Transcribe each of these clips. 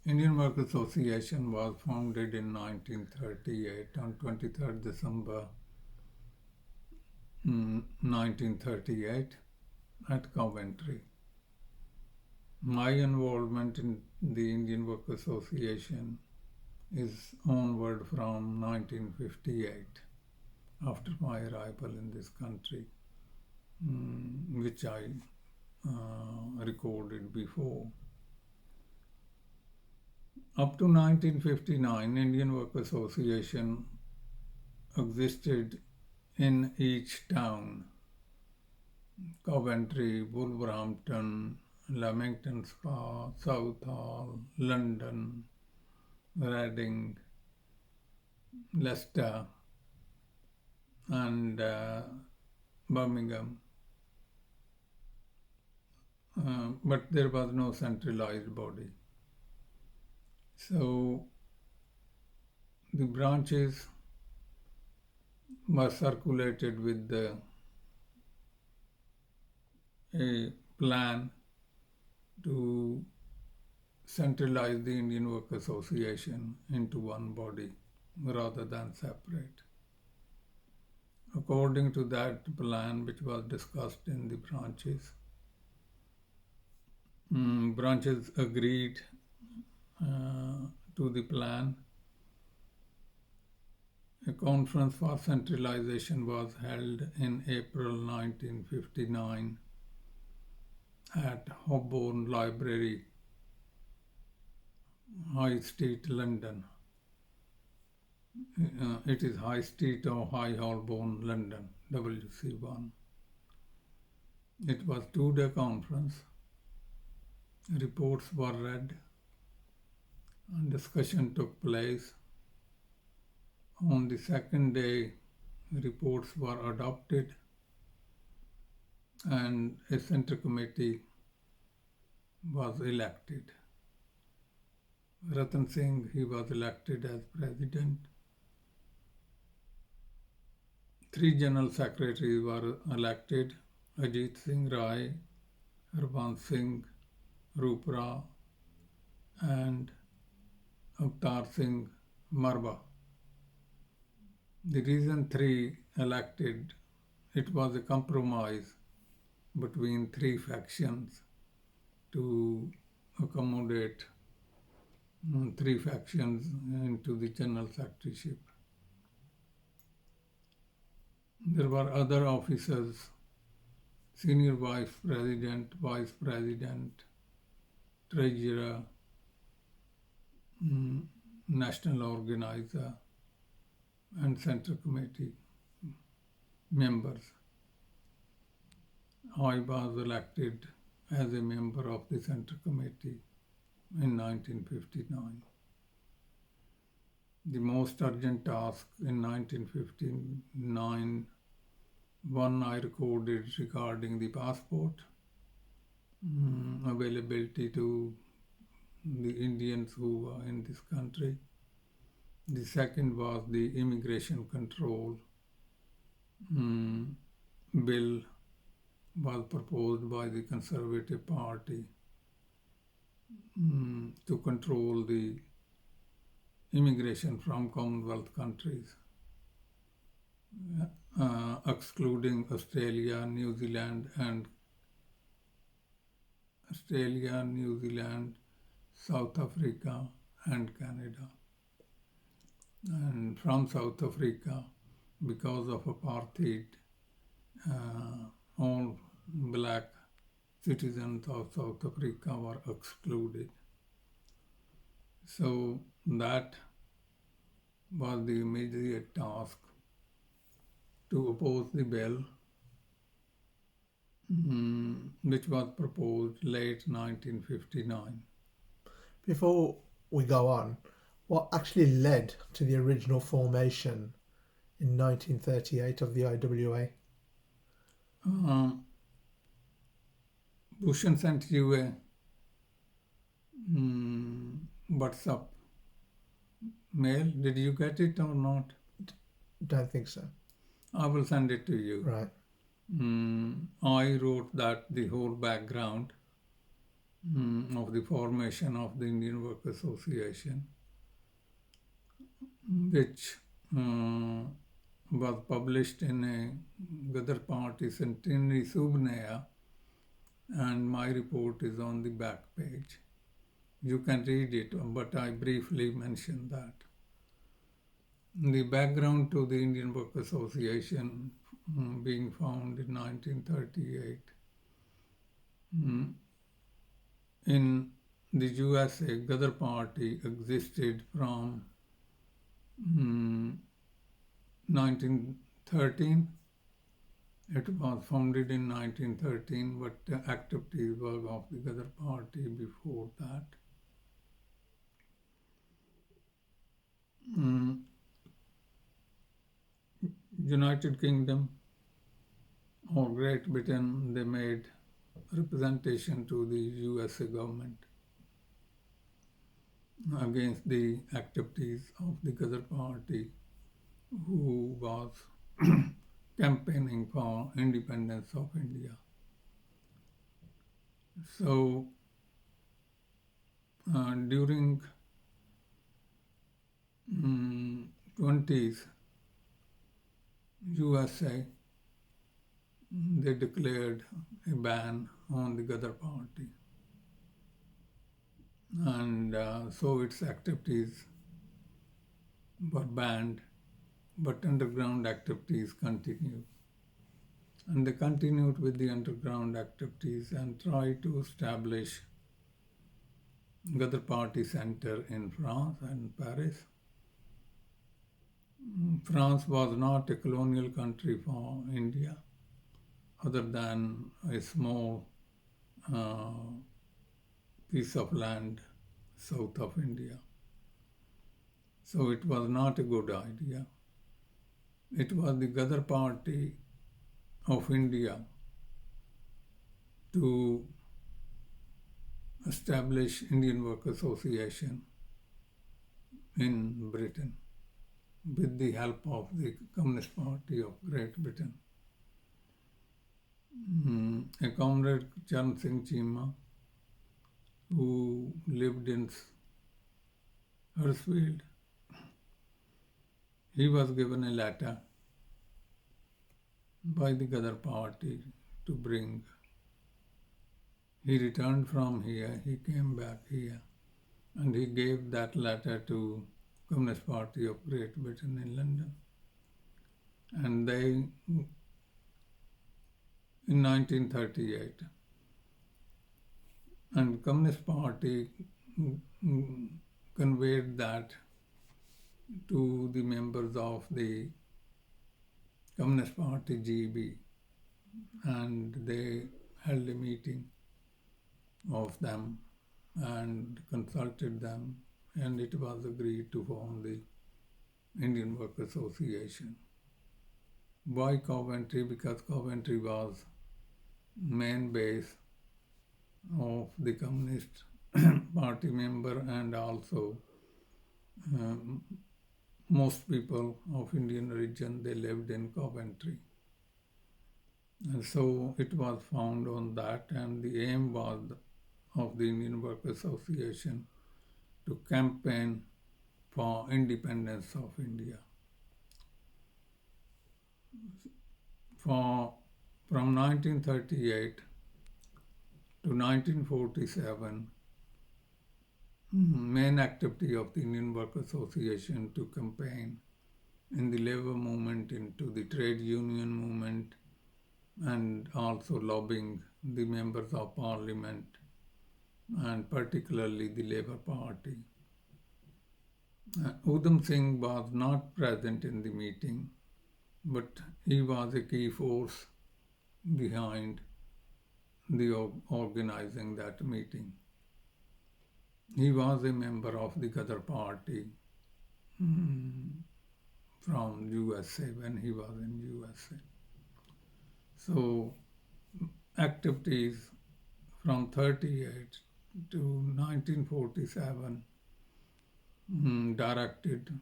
Indian Work Association was founded in 1938 on 23rd December 1938 at Coventry. My involvement in the Indian Work Association is onward from 1958, after my arrival in this country, which I recorded before. Up to 1959, Indian Work Association existed in each town: Coventry, Wolverhampton, Leamington Spa, Southall, London, Reading, Leicester, and Birmingham. But there was no centralized body. So the branches were circulated with a plan to centralize the Indian Work Association into one body rather than separate. According to that plan, which was discussed in the branches, branches agreed to the plan. A conference for centralization was held in April 1959 at Holborn Library, High Street, London. It is High Street or High Holborn, London, WC1. It was a 2-day conference. Reports were read and discussion took place. On the second day, reports were adopted and a center committee was elected. Ratan Singh, he was elected as president. 3 general secretaries were elected: Ajit Singh Rai, Harbans Singh Rupra, and Avtar Singh Marba. The reason 3 elected, it was a compromise between 3 factions to accommodate 3 factions into the general secretaryship. There were other officers: senior vice president, treasurer, national organizer, and center committee members. I was elected as a member of the center committee in 1959. The most urgent task in 1959, one I recorded regarding the passport availability to the Indians who were in this country. The second was the immigration control bill was proposed by the Conservative Party to control the immigration from Commonwealth countries, excluding Australia, New Zealand, South Africa, and Canada. And from South Africa, because of apartheid, all black citizens of South Africa were excluded. So that was the immediate task, to oppose the bill which was proposed late 1959. Before we go on, what actually led to the original formation in 1938 of the IWA? Bhushan sent you a WhatsApp mail. Did you get it or not? Don't think so. I will send it to you. Right. I wrote that the whole background of the formation of the Indian Work Association, which was published in a Ghadr Party Centenary Subnaya, and my report is on the back page. You can read it, but I briefly mentioned that. The background to the Indian Work Association being found in 1938. In the USA, Ghadr Party existed from 1913. It was founded in 1913, but the activities were of the Ghadr Party before that. United Kingdom or Great Britain, they made representation to the USA government against the activities of the Ghadr Party, who was campaigning for independence of India. So during 20s USA, they declared a ban on the Ghadr Party, and so its activities were banned, but underground activities continued. And they continued with the underground activities and tried to establish Ghadr Party Center in France and Paris. France was not a colonial country for India, other than a small piece of land south of India. So it was not a good idea. It was the Ghadr Party of India to establish Indian Work Association in Britain with the help of the Communist Party of Great Britain. A comrade, Charan Singh Chima, who lived in Huddersfield, he was given a letter by the Ghadr Party to bring. He returned from here, he came back here, and he gave that letter to Communist Party of Great Britain in London. And they, in 1938, and Communist Party conveyed that to the members of the Communist Party GB, and they held a meeting of them and consulted them, and it was agreed to form the Indian Work Association. Why Coventry? Because Coventry was main base of the Communist Party member, and also most people of Indian origin, they lived in Coventry. And so it was found on that, and the aim was of the Indian Work Association to campaign for independence of India. From 1938 to 1947, main activity of the Indian Work Association to campaign in the labor movement, into the trade union movement, and also lobbying the members of parliament, and particularly the Labour Party. Udham Singh was not present in the meeting, but he was a key force behind the organizing that meeting. He was a member of the Ghadr Party from USA when he was in USA. So activities from 38 to 1947 directed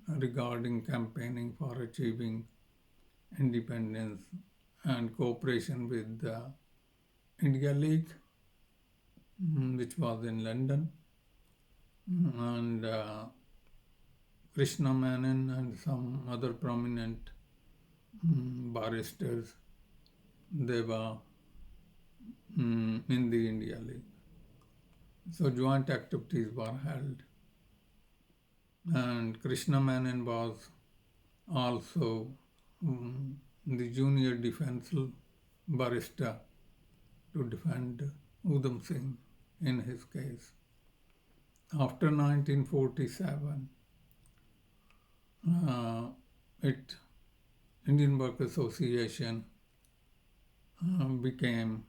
regarding campaigning for achieving independence and cooperation with the India League which was in London, and Krishna Menon and some other prominent barristers, they were in the India League. So joint activities were held. And Krishna Menon was also the junior defense barrister to defend Udham Singh in his case. After 1947, Indian Work Association became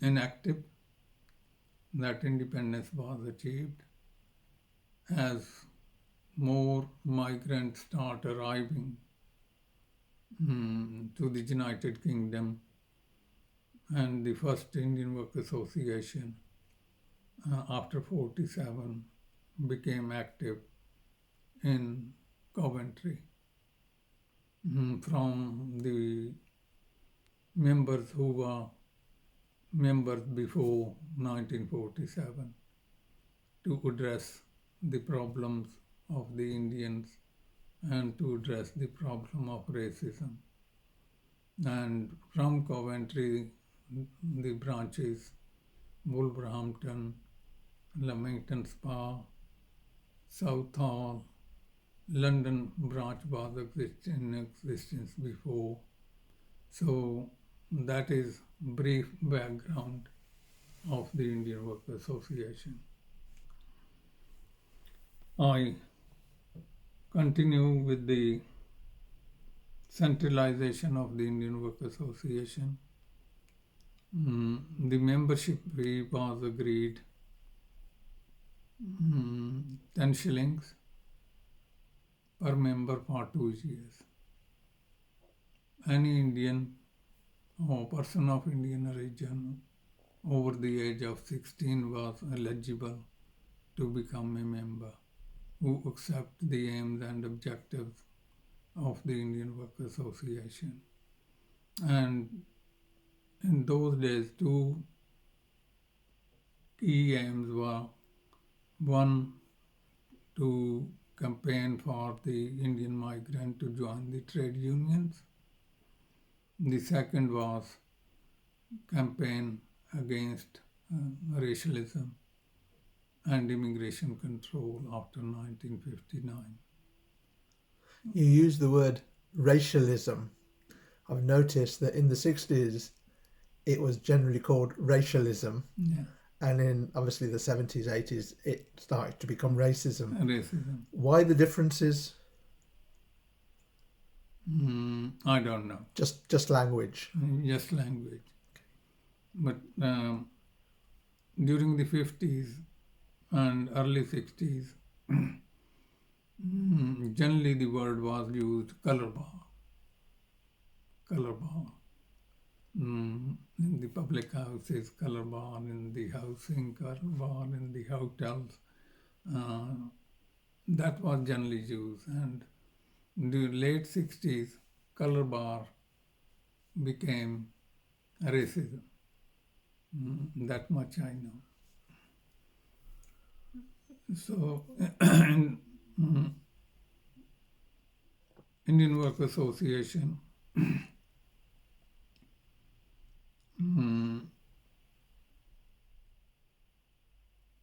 inactive. That independence was achieved as more migrants start arriving to the United Kingdom, and the first Indian Work Association after 47 became active in Coventry. From the members who were members before 1947 to address the problems of the Indians and to address the problem of racism. And from Coventry, the branches Wolverhampton, Leamington Spa, Southall, London branch was in existence before. So that is brief background of the Indian Work Association. I continue with the centralization of the Indian Work Association. The membership fee was agreed 10 shillings per member for 2 years. Any Indian or person of Indian origin over the age of 16 was eligible to become a member who accept the aims and objectives of the Indian Work Association. And in those days, two key aims were: one, to campaign for the Indian migrant to join the trade unions. The second was campaign against racialism and immigration control after 1959. You use the word racialism. I've noticed that in the 60s it was generally called racialism. Yeah. And in obviously the 70s, 80s, it started to become racism. Racism. Why the differences? I don't know. Just language. Just language. But during the 50s and early 60s, generally the word was used color bar. Color bar. In the public houses, color bar; in the housing, color bar; in the hotels. That was generally used. And in the late 60s, color bar became racism. That much I know. So, Indian Work Association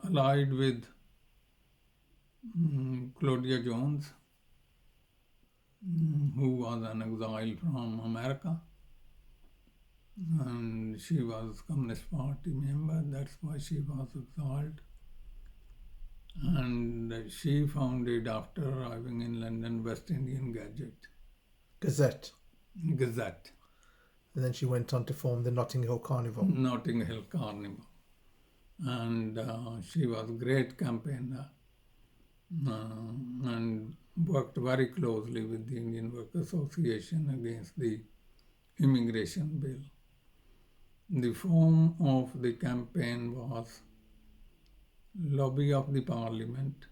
allied with Claudia Jones, who was an exile from America, and she was Communist Party member. That's why she was exiled. And she founded, after arriving in London, West Indian Gazette. Gazette. And then she went on to form the Notting Hill Carnival. Notting Hill Carnival. And she was a great campaigner and worked very closely with the Indian Work Association against the immigration bill. The form of the campaign was lobby of the Parliament,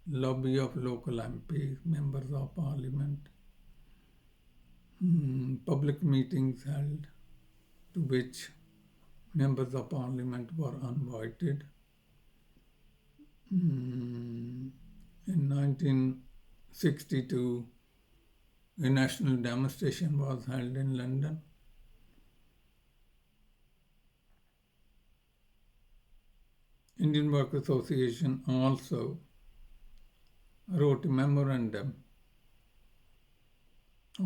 lobby of local MPs, members of Parliament, public meetings held, to which Members of Parliament were invited. In 1962, a national demonstration was held in London. Indian Work Association also wrote a memorandum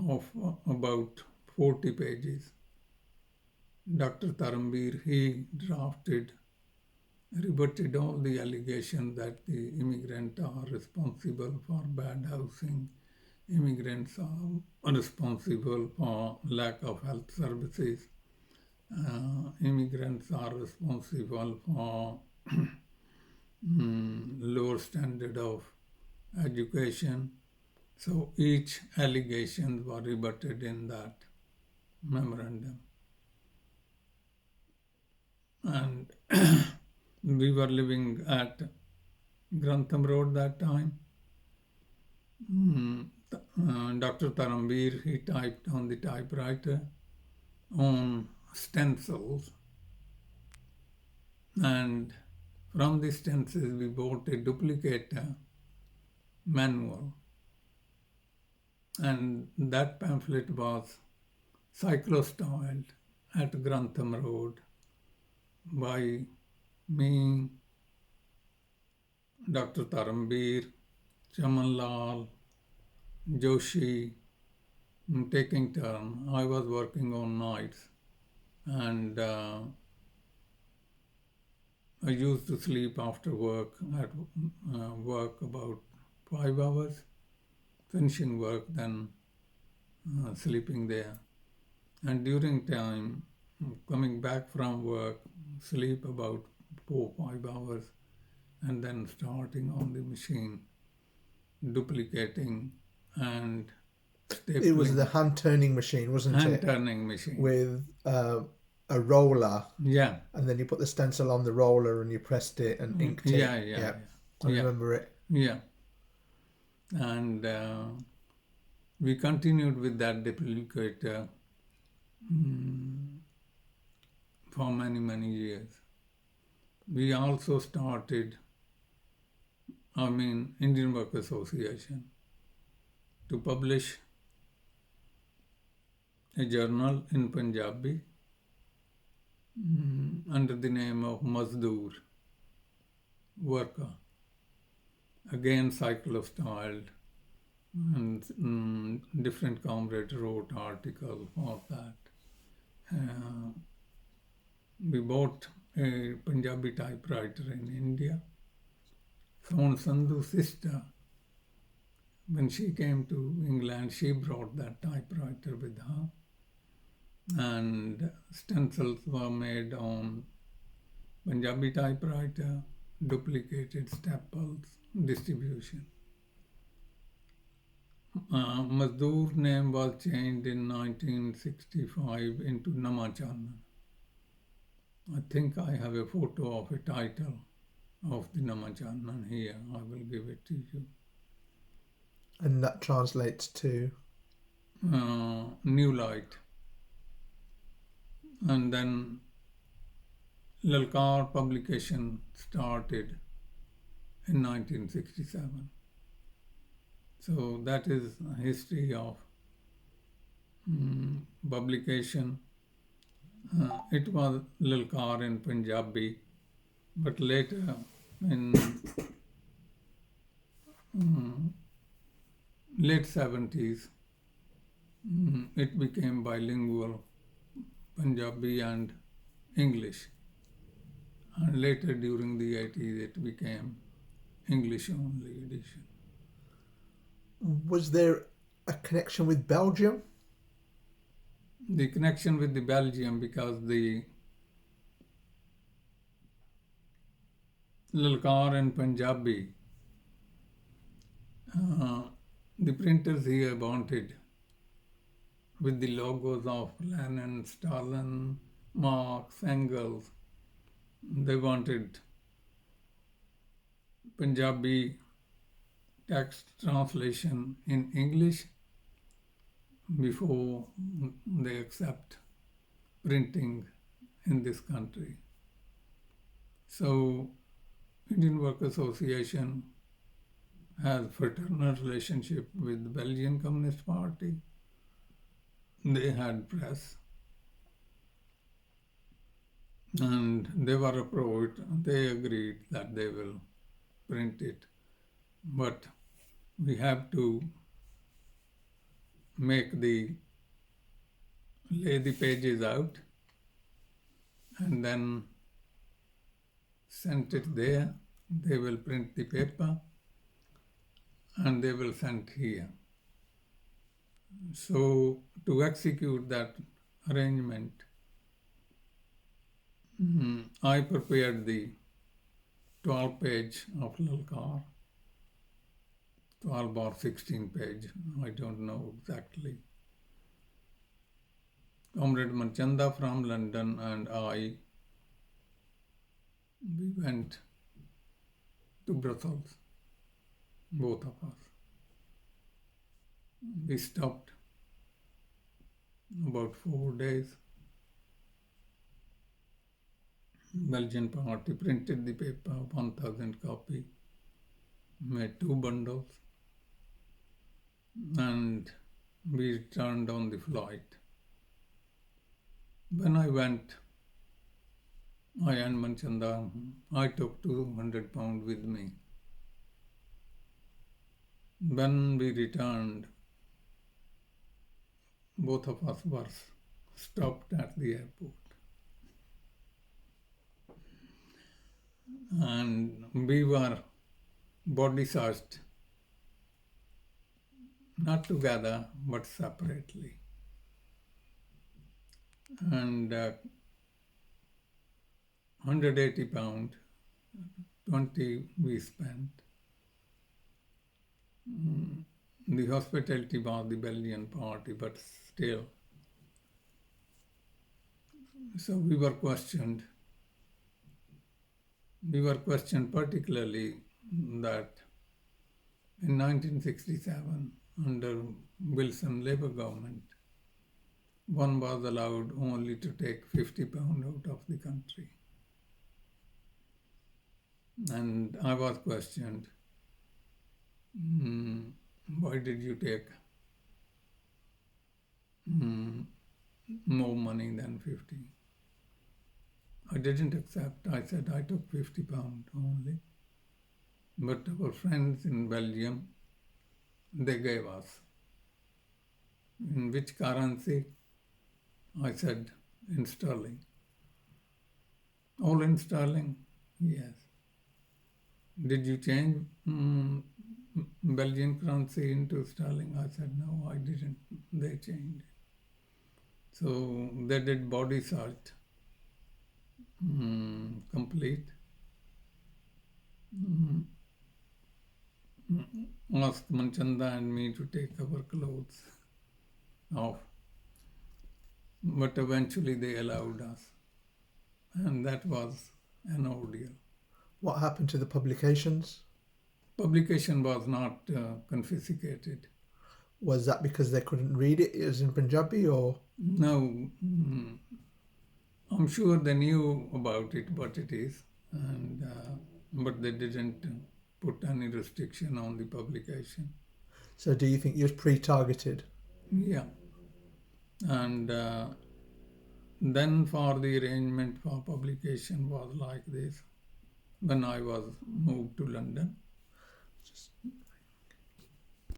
of about 40 pages. Dr. Tarambir, he drafted, rebutted all the allegations that the immigrants are responsible for bad housing, immigrants are responsible for lack of health services, immigrants are responsible for lower standard of education. So each allegation was rebutted in that memorandum. And we were living at Grantham Road that time. Dr. Tarambir, he typed on the typewriter on stencils, and from the stencils we bought a duplicate manual, and that pamphlet was cyclostyled at Grantham Road by me, Dr. Tarambir, Chaman Lal, Joshi, taking turn. I was working on nights, and I used to sleep after work, at work about 5 hours, finishing work, then sleeping there. And during time, coming back from work, sleep about 4-5 hours, and then starting on the machine, duplicating and stapling. It was the hand turning machine, wasn't hand it? turning machine. With a roller. Yeah. And then you put the stencil on the roller and you pressed it and inked it. Yeah. I remember it. Yeah. And we continued with that duplicator for many years. We also started, Indian Work Association, to publish a journal in Punjabi under the name of Mazdoor, worker. Again, cyclostyled, and different comrades wrote articles for that. We bought a Punjabi typewriter in India. Sound Sandhu's sister, when she came to England, she brought that typewriter with her, and stencils were made on Punjabi typewriter, duplicated staples, distribution. Mazdoor name was changed in 1965 into Namachanan. I think I have a photo of a title of the Namachanan here. I will give it to you. And that translates to? New light. And then Lalkar publication started in 1967. So that is a history of publication. It was Lalkar in Punjabi, but later in late 70s, it became bilingual, Punjabi and English. And later during the 80s, it became English only edition. Was there a connection with Belgium? The connection with the Belgium, because the Lalkar and Punjabi, the printers here wanted with the logos of Lenin, Stalin, Marx, Engels. They wanted Punjabi text translation in English before they accept printing in this country. So Indian Work Association has fraternal relationship with the Belgian Communist Party. They had press and they were approached. They agreed that they will print it, but we have to lay the pages out and then send it there. They will print the paper and they will send here. So to execute that arrangement, I prepared the 12-page of Lalkar, 12 or 16 page, I don't know exactly. Comrade Manchanda from London and I, we went to Brussels, both of us. We stopped about 4 days. Belgian party printed the paper, 1,000 copy, made 2 bundles, and we returned on the flight. When I went, I and Manchanda, I took £200 with me. When we returned, both of us were stopped at the airport. And we were body searched, not together, but separately. And £180, 20 we spent. The hospitality was the Belgian party, but still. So we were questioned. We were questioned particularly that in 1967, under Wilson Labour government, one was allowed only to take £50 out of the country. And I was questioned, why did you take more money than 50? I didn't accept. I said I took £50 only. But our friends in Belgium, they gave us. In which currency? I said in sterling. All in sterling? Yes. Did you change Belgian currency into sterling? I said no, I didn't. They changed it. So they did body search. Complete. Asked Manchanda and me to take our clothes off. But eventually they allowed us. And that was an ordeal. What happened to the publications? Publication was not confiscated. Was that because they couldn't read it? It was in Punjabi or? No, I'm sure they knew about it, what it is, and but they didn't put any restriction on the publication. So do you think you was pre-targeted? Yeah. And then for the arrangement for publication was like this. When I was moved to London,